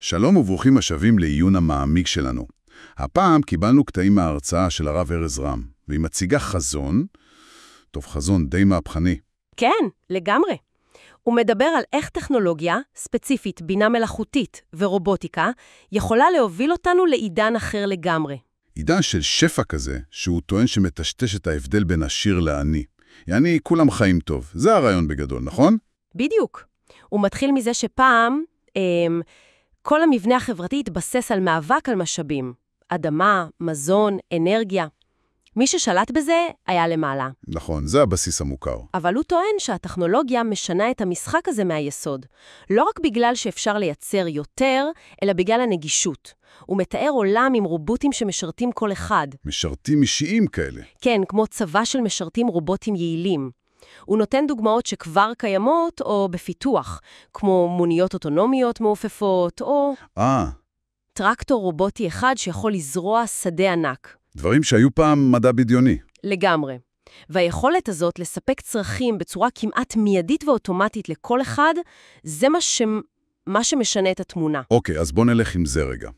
שלום וברוכים השבים לעיון המעמיק שלנו. הפעם קיבלנו קטעים מההרצאה של הרב ארז רם, והיא מציגה חזון, טוב, חזון די מהפכני. כן, לגמרי. הוא מדבר על איך טכנולוגיה, ספציפית בינה מלאכותית ורובוטיקה, יכולה להוביל אותנו לעידן אחר לגמרי. עידן של שפע כזה, שהוא טוען שמטשטש את ההבדל בין עשיר לעני. יעני, כולם חיים טוב. זה הרעיון בגדול, נכון? בדיוק. הוא מתחיל מזה שפעם, כל המבנה החברתי התבסס על מאבק על משאבים. אדמה, מזון, אנרגיה. מי ששלט בזה היה למעלה. נכון, זה הבסיס המוכר. אבל הוא טוען שהטכנולוגיה משנה את המשחק הזה מהיסוד. לא רק בגלל שאפשר לייצר יותר, אלא בגלל הנגישות. הוא מתאר עולם עם רובוטים שמשרתים כל אחד. משרתים אישיים כאלה. כן, כמו צבא של משרתים רובוטים יעילים. הוא נותן דוגמאות שכבר קיימות או בפיתוח, כמו מוניות אוטונומיות מעופפות, או טרקטור רובוטי אחד שיכול לזרוע שדה ענק. דברים שהיו פעם מדע בדיוני. לגמרי. והיכולת הזאת לספק צרכים בצורה כמעט מיידית ואוטומטית לכל אחד, זה מה שמשנה את התמונה. אוקיי, אז בוא נלך עם זה רגע.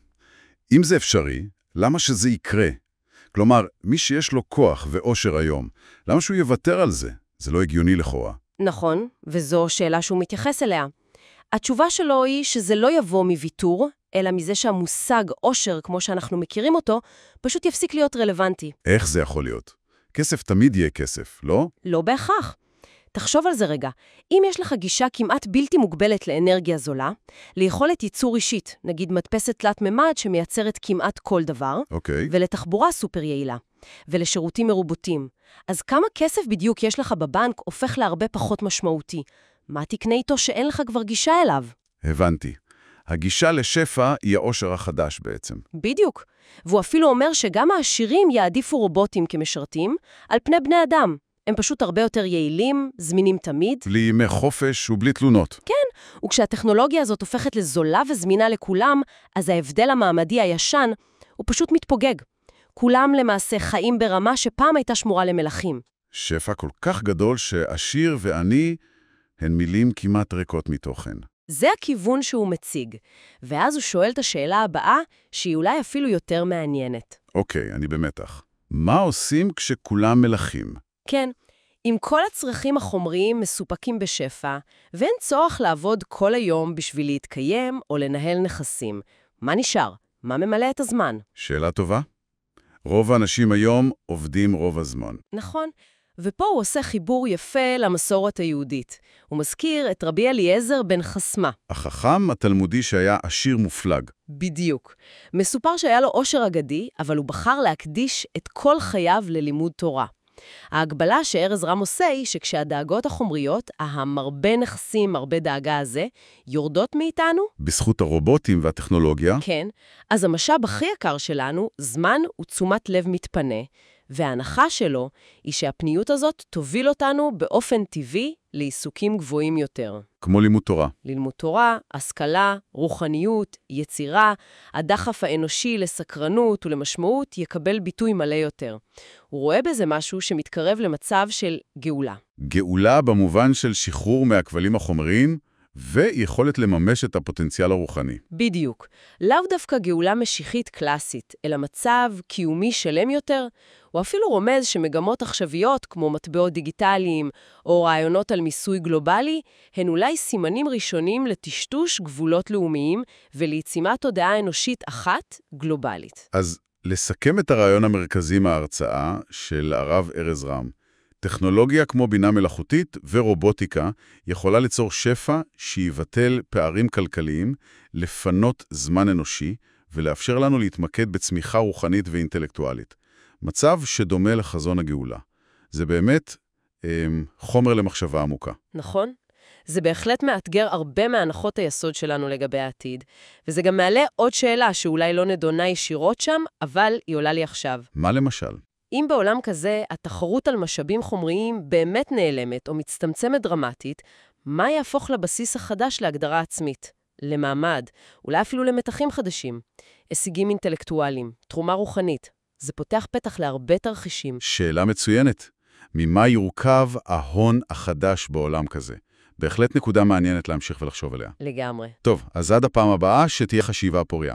אם זה אפשרי, למה שזה יקרה? כלומר, מי שיש לו כוח ואושר היום, למה שהוא יוותר על זה? זה לא הגיוני לכאורה. נכון, וזו שאלה שהוא מתייחס אליה. התשובה שלו היא שזה לא יבוא מוויתור, אלא מזה שהמושג אושר, כמו שאנחנו מכירים אותו, פשוט יפסיק להיות רלוונטי. איך זה יכול להיות? כסף תמיד יהיה כסף, לא? לא בהכרח. תחשוב על זה רגע. אם יש לך גישה כמעט בלתי מוגבלת לאנרגיה זולה, ליכולת ייצור אישית, נגיד מדפסת תלת ממד שמייצרת כמעט כל דבר, ולתחבורה סופר יעילה, ולשירותים מרובוטים. אז כמה כסף בדיוק יש לך בבנק הופך להרבה פחות משמעותי? מה תקנה איתו שאין לך כבר גישה אליו? הבנתי. הגישה לשפע היא האושר החדש בעצם. בדיוק. והוא אפילו אומר שגם העשירים יעדיפו רובוטים כמשרתים על פני בני אדם. הם פשוט הרבה יותר יעילים, זמינים תמיד. בלי ימי חופש ובלי תלונות. כן, וכשהטכנולוגיה הזאת הופכת לזולה וזמינה לכולם, אז ההבדל המעמדי הישן הוא פשוט מתפוגג. כולם למעשה חיים ברמה שפעם הייתה שמורה למלכים. שפע כל כך גדול שעשיר ועני הן מילים כמעט ריקות מתוכן. זה הכיוון שהוא מציג, ואז הוא שואל את השאלה הבאה, שהיא אולי אפילו יותר מעניינת. אוקיי, אני במתח. מה עושים כשכולם מלכים? כן, אם כל הצרכים החומריים מסופקים בשפע, ואין צורך לעבוד כל היום בשביל להתקיים או לנהל נכסים, מה נשאר? מה ממלא את הזמן? שאלה טובה. רוב האנשים היום עובדים רוב הזמן. נכון. ופה הוא עושה חיבור יפה למסורת היהודית. הוא מזכיר את רבי אליעזר בן חסמה. החכם התלמודי שהיה עשיר מופלג. בדיוק. מסופר שהיה לו עושר אגדי, אבל הוא בחר להקדיש את כל חייו ללימוד תורה. ההגבלה שארז רם עושה היא שכשהדאגות החומריות, המרבה נכסים, הרבה דאגה הזה, יורדות מאיתנו. בזכות הרובוטים והטכנולוגיה. כן. אז המשאב הכי יקר שלנו, זמן ותשומת לב מתפנה, וההנחה שלו היא שהפניות הזאת תוביל אותנו באופן טבעי לעיסוקים גבוהים יותר. כמו לימוד תורה. לימוד תורה, השכלה, רוחניות, יצירה, הדחף האנושי לסקרנות ולמשמעות יקבל ביטוי מלא יותר. הוא רואה בזה משהו שמתקרב למצב של גאולה. גאולה במובן של שחרור מהכבלים החומריים, ויכולת לממש את הפוטנציאל הרוחני. בדיוק. לאו דווקא גאולה משיחית קלאסית, אלא מצב קיומי שלם יותר. הוא אפילו רומז שמגמות עכשוויות, כמו מטבעות דיגיטליים או רעיונות על מיסוי גלובלי, הן אולי סימנים ראשונים לטשטוש גבולות לאומיים וליצימת תודעה אנושית אחת גלובלית. אז לסכם את הרעיון המרכזי מההרצאה של הרב ארז רם, טכנולוגיה כמו בינה מלאכותית ורובוטיקה יכולה ליצור שפע שיבטל פערים כלכליים, לפנות זמן אנושי ולאפשר לנו להתמקד בצמיחה רוחנית ואינטלקטואלית. מצב שדומה לחזון הגאולה. זה באמת חומר למחשבה עמוקה. נכון. זה בהחלט מאתגר הרבה מהנחות היסוד שלנו לגבי העתיד, וזה גם מעלה עוד שאלה שאולי לא נדונה ישירות שם, אבל היא עולה לי עכשיו. מה למשל? אם בעולם כזה התחרות על משאבים חומריים באמת נעלמת או מצטמצמת דרמטית, מה יהפוך לבסיס החדש להגדרה עצמית? למעמד, אולי אפילו למתחים חדשים, הישגים אינטלקטואליים, תרומה רוחנית. זה פותח פתח להרבה תרחישים. שאלה מצוינת. ממה יורכב ההון החדש בעולם כזה? בהחלט נקודה מעניינת להמשיך ולחשוב עליה. לגמרי. טוב, אז עד הפעם הבאה שתהיה חשיבה פוריה.